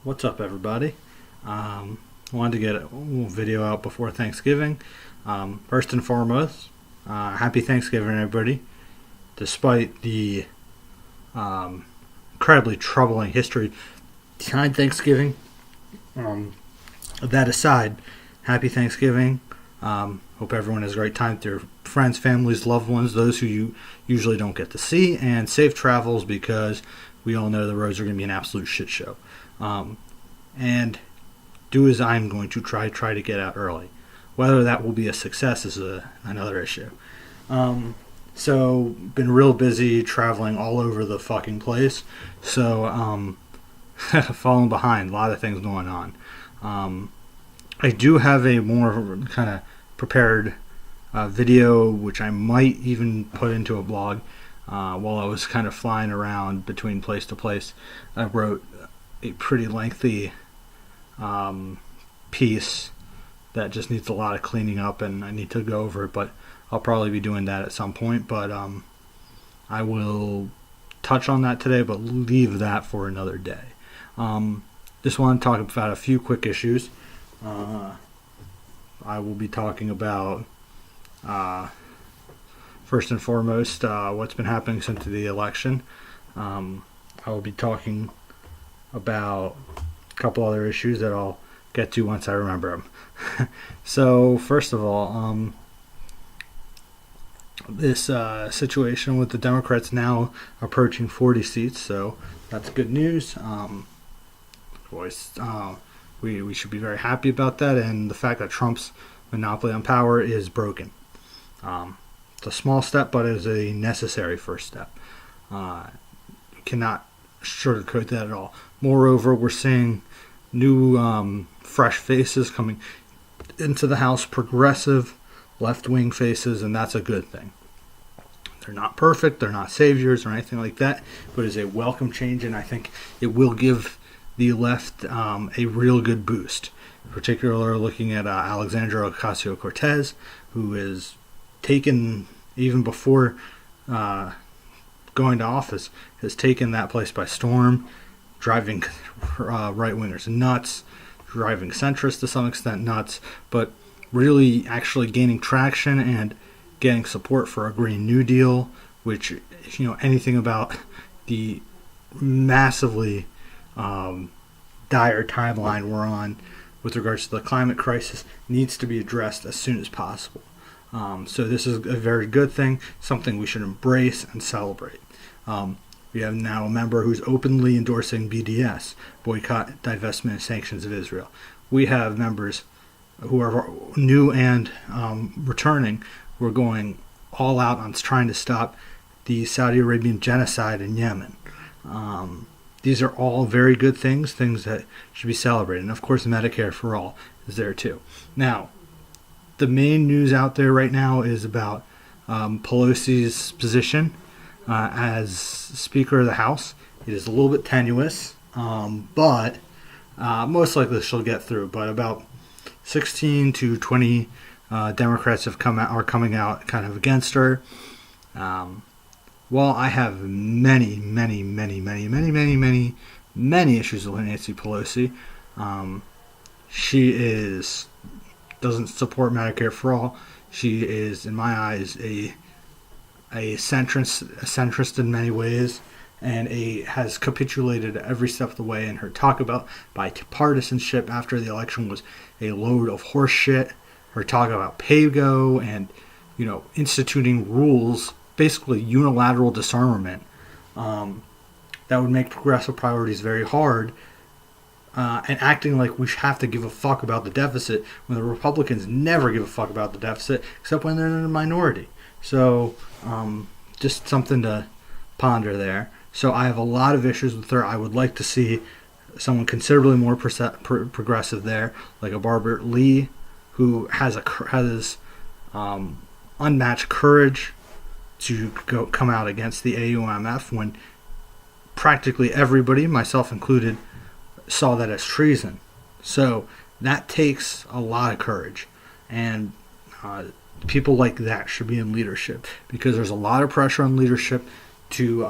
What's up, everybody? Wanted to get a video out before Thanksgiving. First and foremost, happy Thanksgiving, everybody. Despite the incredibly troubling history behind Thanksgiving, that aside, happy Thanksgiving. Hope everyone has a great time with their friends, families, loved ones, those who you usually don't get to see, and safe travels because we all know the roads are going to be an absolute shit show. And do as I'm going to try to get out early. Whether that will be a success is another issue. So been real busy traveling all over the fucking place. So falling behind, a lot of things going on. I do have a more kind of prepared video, which I might even put into a blog while I was kind of flying around between place to place. I wrote a pretty lengthy piece that just needs a lot of cleaning up, and I need to go over it, but I'll probably be doing that at some point. But I will touch on that today, but leave that for another day. Just want to talk about a few quick issues. I will be talking about first and foremost what's been happening since the election. I will be talking about a couple other issues that I'll get to once I remember them. So first of all, this situation with the Democrats now approaching 40 seats, so that's good news. We should be very happy about that, and the fact that Trump's monopoly on power is broken. It's a small step, but it is a necessary first step. Cannot sugarcoat that at all. Moreover, we're seeing new fresh faces coming into the House, progressive left-wing faces, and that's a good thing. They're not perfect, they're not saviors or anything like that, but it's a welcome change, and I think it will give the left a real good boost. Particularly looking at Alexandra Ocasio-Cortez, who is taken, even before going to office, has taken that place by storm, driving right-wingers nuts, driving centrists to some extent nuts, but really actually gaining traction and getting support for a Green New Deal, which, anything about the massively dire timeline we're on with regards to the climate crisis needs to be addressed as soon as possible. So this is a very good thing, something we should embrace and celebrate. We have now a member who's openly endorsing BDS, boycott, divestment, and sanctions of Israel. We have members who are new and returning who are going all out on trying to stop the Saudi Arabian genocide in Yemen. These are all very good things that should be celebrated. And of course, Medicare for All is there too. Now, the main news out there right now is about Pelosi's position as Speaker of the House. It is a little bit tenuous, but most likely she'll get through. But about 16 to 20 Democrats are coming out kind of against her. While I have many issues with Nancy Pelosi, she doesn't support Medicare for All. She is, in my eyes, a centrist in many ways, and has capitulated every step of the way. And her talk about bipartisanship after the election was a load of horse shit. Her talk about pay-go and instituting rules, basically unilateral disarmament, that would make progressive priorities very hard, and acting like we have to give a fuck about the deficit when the Republicans never give a fuck about the deficit except when they're in a minority. So just something to ponder there. So I have a lot of issues with her. I would like to see someone considerably more progressive there, like a Barbara Lee, who has unmatched courage to come out against the AUMF when practically everybody, myself included, saw that as treason. So that takes a lot of courage, and people like that should be in leadership, because there's a lot of pressure on leadership to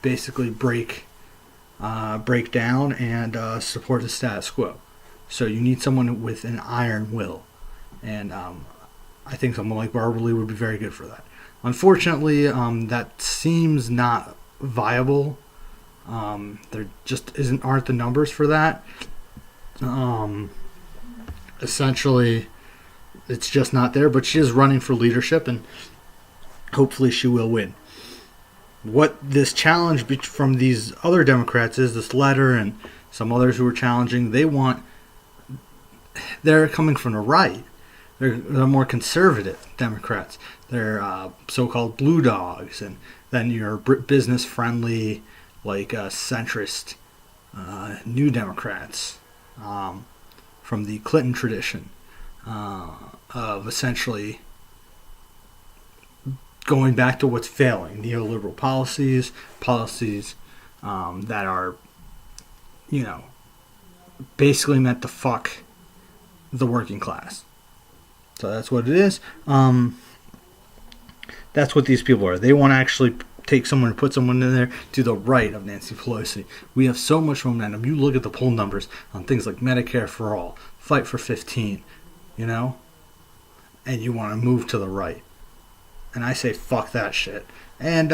basically break break down and support the status quo. So you need someone with an iron will. And I think someone like Barbara Lee would be very good for that. Unfortunately, that seems not viable. There just aren't the numbers for that. Essentially, it's just not there. But she is running for leadership, and hopefully she will win. What this challenge from these other Democrats is, this letter and some others who are challenging, they're coming from the right. They're more conservative Democrats. They're so-called blue dogs, and then your business-friendly, like centrist New Democrats from the Clinton tradition of essentially going back to what's failing, neoliberal policies that are, basically meant to fuck the working class. So that's what it is. That's what these people are. They want to actually take someone and put someone in there to the right of Nancy Pelosi. We have so much momentum. You look at the poll numbers on things like Medicare for All, Fight for 15, and you want to move to the right. And I say fuck that shit. And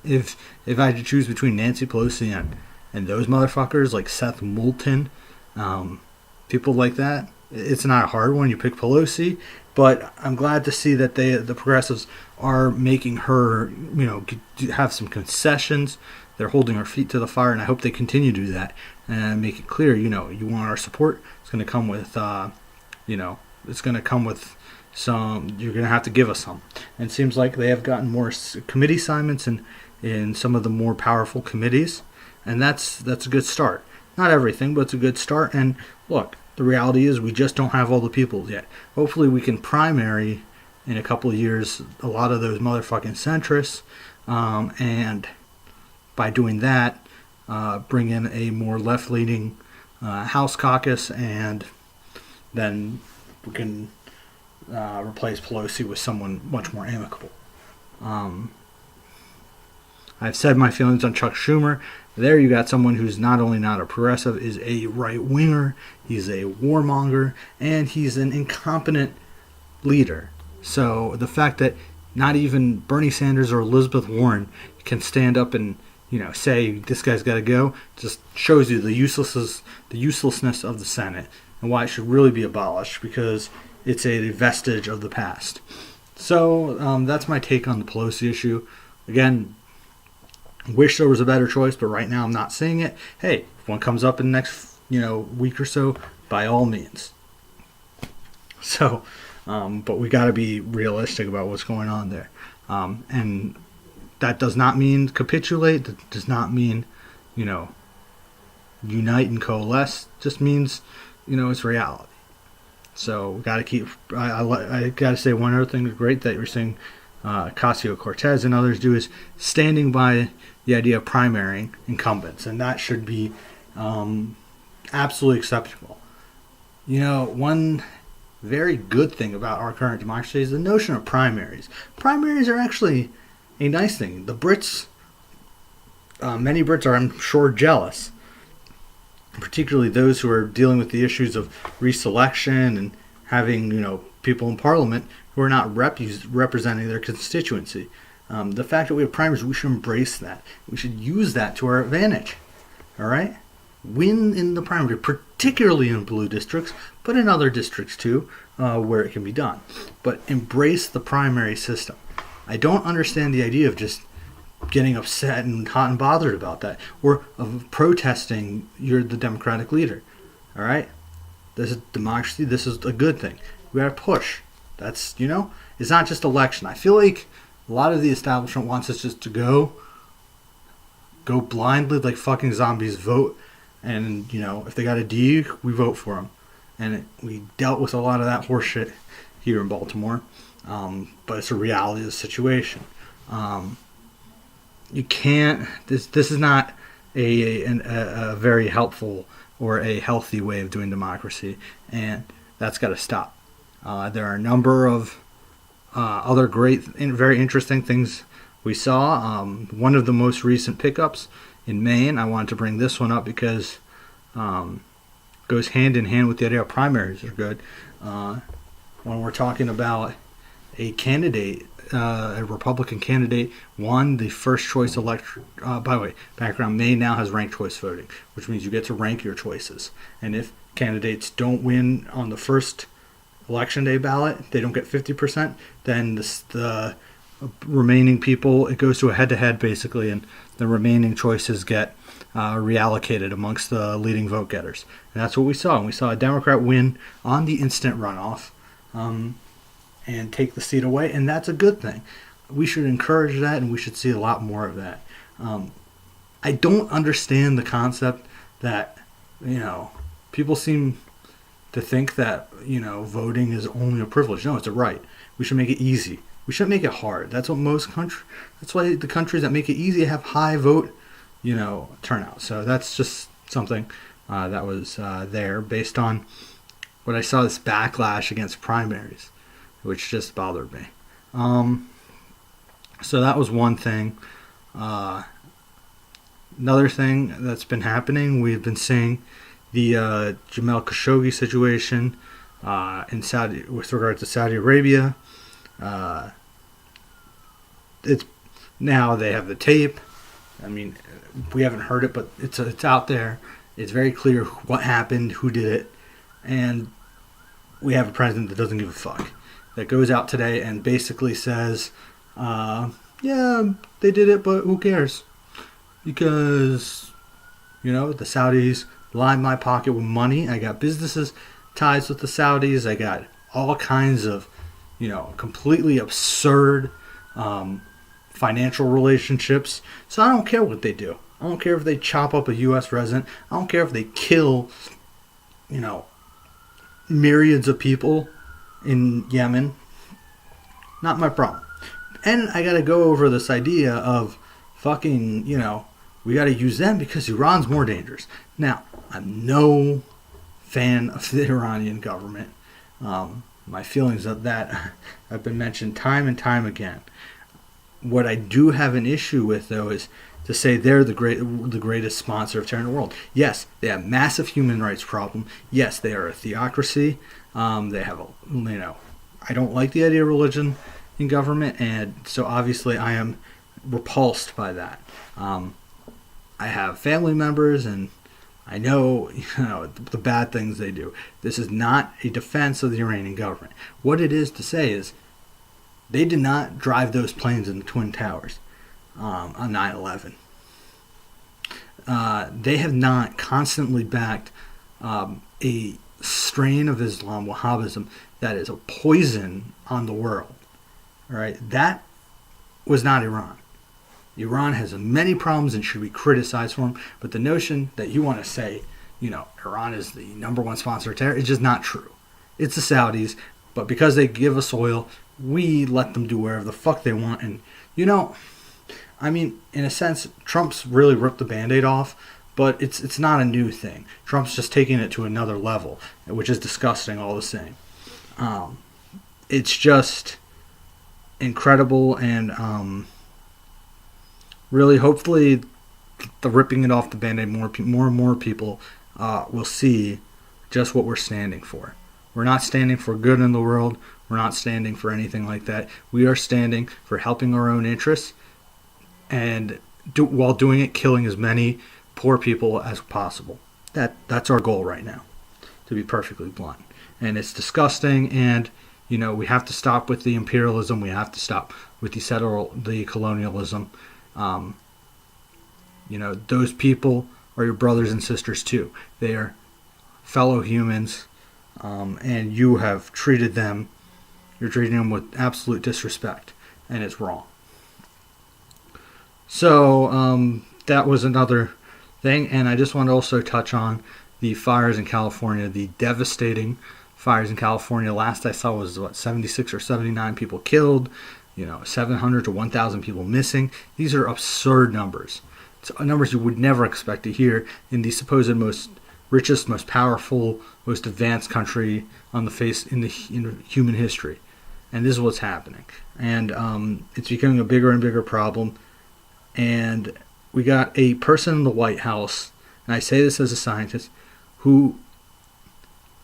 if I had to choose between Nancy Pelosi and those motherfuckers like Seth Moulton, people like that, it's not a hard one. You pick Pelosi, but I'm glad to see that the progressives are making her, have some concessions. They're holding her feet to the fire, and I hope they continue to do that and make it clear. You want our support. It's going to come with, it's going to come with some. You're going to have to give us some. And it seems like they have gotten more committee assignments in some of the more powerful committees, and that's a good start. Not everything, but it's a good start. And look. The reality is we just don't have all the people yet. Hopefully we can primary in a couple of years a lot of those motherfucking centrists, and by doing that, bring in a more left-leaning House caucus, and then we can replace Pelosi with someone much more amicable. I've said my feelings on Chuck Schumer. There you got someone who's not only not a progressive, is a right-winger, he's a warmonger, and he's an incompetent leader. So the fact that not even Bernie Sanders or Elizabeth Warren can stand up and say this guy's got to go just shows you the uselessness of the Senate and why it should really be abolished, because it's a vestige of the past. So that's my take on the Pelosi issue. Again, wish there was a better choice, but right now I'm not seeing it. Hey, if one comes up in the next week or so, by all means. So, but we got to be realistic about what's going on there, and that does not mean capitulate. That does not mean unite and coalesce. It just means it's reality. So we got to keep. I got to say one other thing that's great that you're saying. Ocasio-Cortez and others do is standing by the idea of primarying incumbents, and that should be absolutely acceptable. One very good thing about our current democracy is the notion of primaries. Primaries are actually a nice thing. The Brits, many Brits are, I'm sure, jealous, particularly those who are dealing with the issues of reselection and having, people in Parliament who are not representing their constituency. The fact that we have primaries, we should embrace that. We should use that to our advantage. All right? Win in the primary, particularly in blue districts, but in other districts too, where it can be done. But embrace the primary system. I don't understand the idea of just getting upset and hot and bothered about that, or of protesting you're the Democratic leader. All right? This is democracy. This is a good thing. We got to push. That's, it's not just election. I feel like a lot of the establishment wants us just to go blindly like fucking zombies, vote, and, if they got a D, we vote for them. And we dealt with a lot of that horseshit here in Baltimore, but it's a reality of the situation. You can't, this is not a very helpful or a healthy way of doing democracy, and that's got to stop. There are a number of other great and very interesting things we saw. One of the most recent pickups in Maine. I wanted to bring this one up because goes hand in hand with the idea of primaries are good. When we're talking about a candidate, a Republican candidate won the first choice election. By the way, background, Maine now has ranked choice voting, which means you get to rank your choices. And if candidates don't win on the first election day ballot, they don't get 50%, then the remaining people, it goes to a head-to-head basically, and the remaining choices get reallocated amongst the leading vote getters. And that's what we saw. And we saw a Democrat win on the instant runoff and take the seat away, and that's a good thing. We should encourage that, and we should see a lot more of that. I don't understand the concept that, people seem to think that, voting is only a privilege. No, it's a right. We should make it easy. We shouldn't make it hard. That's what that's why the countries that make it easy have high vote, turnout. So that's just something that was there based on what I saw, this backlash against primaries, which just bothered me. So that was one thing. Another thing that's been happening, we've been seeing the Jamal Khashoggi situation in Saudi, with regard to Saudi Arabia. It's now they have the tape. I mean, we haven't heard it, but it's out there. It's very clear what happened, who did it, and we have a president that doesn't give a fuck, that goes out today and basically says, yeah, they did it, but who cares? Because, the Saudis line my pocket with money. I got businesses ties with the Saudis. I got all kinds of, completely absurd financial relationships. So I don't care what they do. I don't care if they chop up a U.S. resident. I don't care if they kill, myriads of people in Yemen. Not my problem. And I got to go over this idea of fucking, we got to use them because Iran's more dangerous. Now, I'm no fan of the Iranian government. My feelings of that have been mentioned time and time again. What I do have an issue with, though, is to say they're the greatest sponsor of terror in the world. Yes, they have massive human rights problem. Yes, they are a theocracy. They have I don't like the idea of religion in government, and so obviously I am repulsed by that. I have family members, and I know, the bad things they do. This is not a defense of the Iranian government. What it is to say is they did not drive those planes in the Twin Towers on 9/11. They have not constantly backed a strain of Islam, Wahhabism, that is a poison on the world. All right, that was not Iran. Iran has many problems and should be criticized for them, but the notion that you want to say, Iran is the number one sponsor of terror is just not true. It's the Saudis, but because they give us oil, we let them do whatever the fuck they want. And, in a sense, Trump's really ripped the Band-Aid off, but it's not a new thing. Trump's just taking it to another level, which is disgusting all the same. It's just incredible, and really, hopefully, the ripping it off the Band-Aid, more and more people will see just what we're standing for. We're not standing for good in the world. We're not standing for anything like that. We are standing for helping our own interests, and while doing it, killing as many poor people as possible. That's our goal right now, to be perfectly blunt. And it's disgusting, and we have to stop with the imperialism. We have to stop with the colonialism. Those people are your brothers and sisters too. They are fellow humans, and you have treated them. You're treating them with absolute disrespect, and it's wrong. So that was another thing, and I just want to also touch on the fires in California, the devastating fires in California. Last I saw was 76 or 79 people killed. 700 to 1,000 people missing. These are absurd numbers. It's numbers you would never expect to hear in the supposed most richest, most powerful, most advanced country on the face in human history. And this is what's happening. And it's becoming a bigger and bigger problem. And we got a person in the White House, and I say this as a scientist, who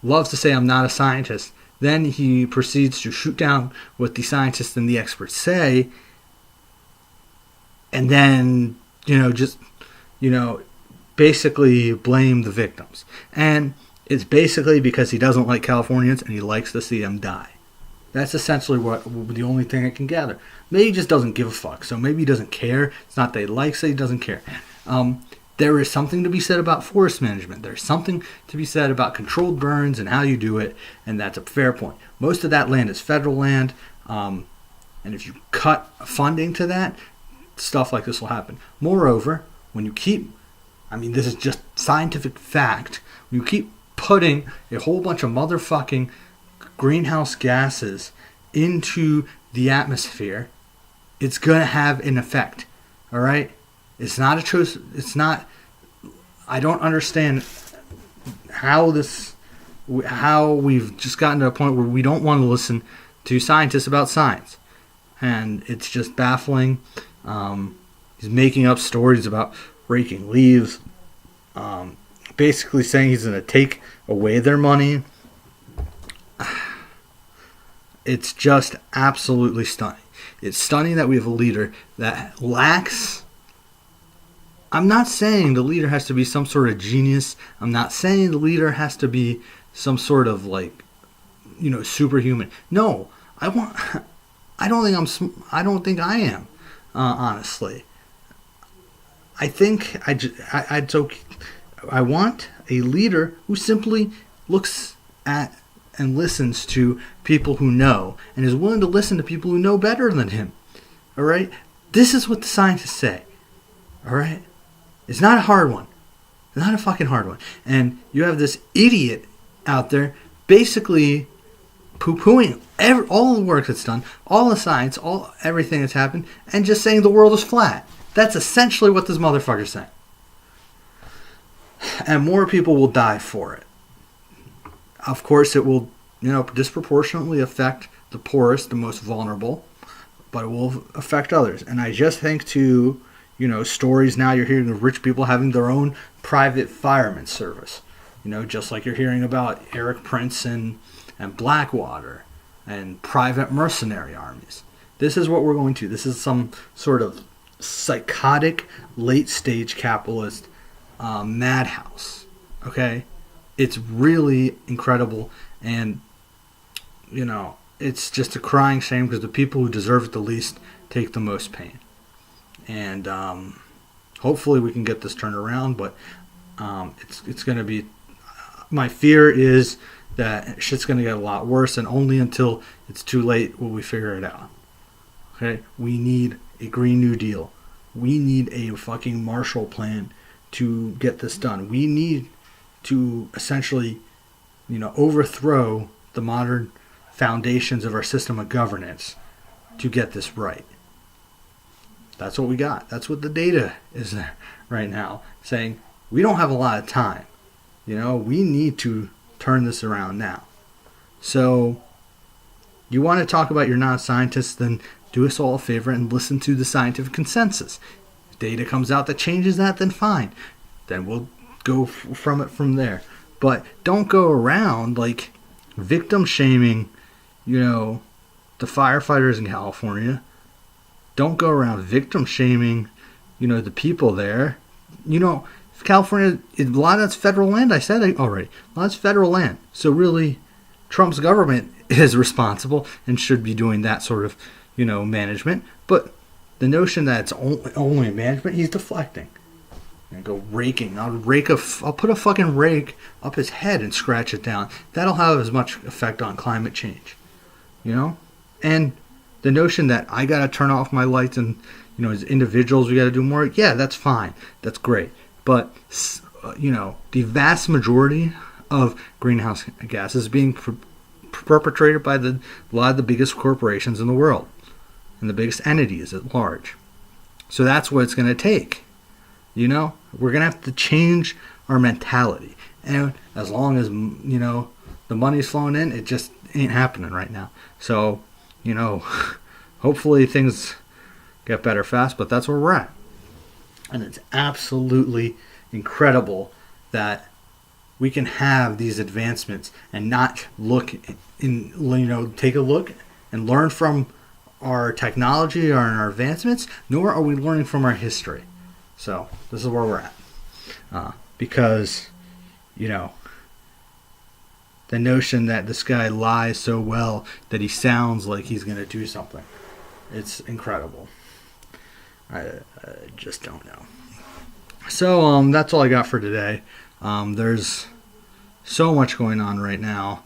loves to say I'm not a scientist. Then he proceeds to shoot down what the scientists and the experts say, and then, basically blame the victims. And it's basically because he doesn't like Californians and he likes to see them die. That's essentially the only thing I can gather. Maybe he just doesn't give a fuck. So maybe he doesn't care. It's not that he likes it, he doesn't care. There is something to be said about forest management. There's something to be said about controlled burns and how you do it, and that's a fair point. Most of that land is federal land, and if you cut funding to that, stuff like this will happen. Moreover, when you keep, this is just scientific fact, when you keep putting a whole bunch of motherfucking greenhouse gases into the atmosphere, it's going to have an effect. All right? It's not a choice. It's not. I don't understand how we've just gotten to a point where we don't want to listen to scientists about science. And it's just baffling. He's making up stories about raking leaves. Basically saying he's going to take away their money. It's just absolutely stunning. It's stunning that we have a leader that lacks... I'm not saying the leader has to be some sort of genius. I'm not saying the leader has to be some sort of superhuman. No, I don't think I am. Honestly, I think I want a leader who simply looks at and listens to people who know and is willing to listen to people who know better than him. All right, this is what the scientists say. All right. It's not a hard one. It's not a fucking hard one. And you have this idiot out there basically poo-pooing all the work that's done, all the science, everything that's happened, and just saying the world is flat. That's essentially what this motherfucker's saying. And more people will die for it. Of course, it will, disproportionately affect the poorest, the most vulnerable, but it will affect others. And I just think stories now you're hearing of rich people having their own private fireman service. Just like you're hearing about Eric Prince and Blackwater and private mercenary armies. This is what we're going to. This is some sort of psychotic late-stage capitalist madhouse. Okay? It's really incredible, and, it's just a crying shame because the people who deserve it the least take the most pain. And hopefully we can get this turned around, but it's going to be... my fear is that shit's going to get a lot worse, and only until it's too late will we figure it out. Okay? We need a Green New Deal. We need a fucking Marshall Plan to get this done. We need to essentially, overthrow the modern foundations of our system of governance to get this right. That's what we got. That's what the data is there right now, saying we don't have a lot of time. We need to turn this around now. So, you want to talk about you're not a scientist, then do us all a favor and listen to the scientific consensus. If data comes out that changes that, then fine. Then we'll go from there. But don't go around victim shaming, the firefighters in California. Don't go around victim shaming, the people there. California, a lot of that's federal land. I said it already. A lot of that's federal land. So really, Trump's government is responsible and should be doing that sort of, management. But the notion that it's only management, he's deflecting. And go raking. I'll put a fucking rake up his head and scratch it down. That'll have as much effect on climate change. And the notion that I gotta turn off my lights and, as individuals we gotta do more. Yeah, that's fine. That's great. But, the vast majority of greenhouse gases being perpetrated by a lot of the biggest corporations in the world and the biggest entities at large. So that's what it's going to take. We're going to have to change our mentality. And as long as, the money's flowing in, it just ain't happening right now. So, hopefully things get better fast, but that's where we're at. And it's absolutely incredible that we can have these advancements and not look take a look and learn from our technology or our advancements, nor are we learning from our history. So this is where we're at. Because, the notion that this guy lies so well that he sounds like he's going to do something, it's incredible. I just don't know. So that's all I got for today. There's so much going on right now.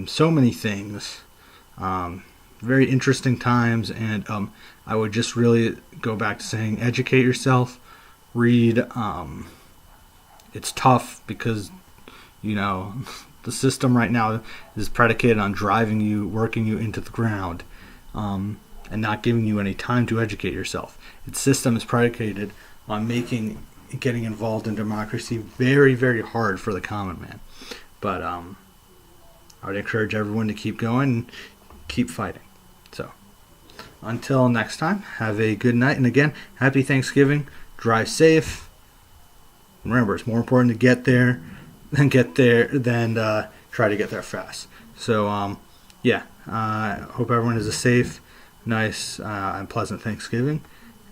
So many things. Very interesting times, and I would just really go back to saying educate yourself, read. It's tough because, the system right now is predicated on driving you, working you into the ground, and not giving you any time to educate yourself. Its system is predicated on making getting involved in democracy very, very hard for the common man. But I would encourage everyone to keep going and keep fighting. So until next time, have a good night. And again, happy Thanksgiving. Drive safe. Remember, it's more important to get there than try to get there fast. So hope everyone has a safe, nice, and pleasant Thanksgiving.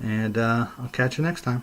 And I'll catch you next time.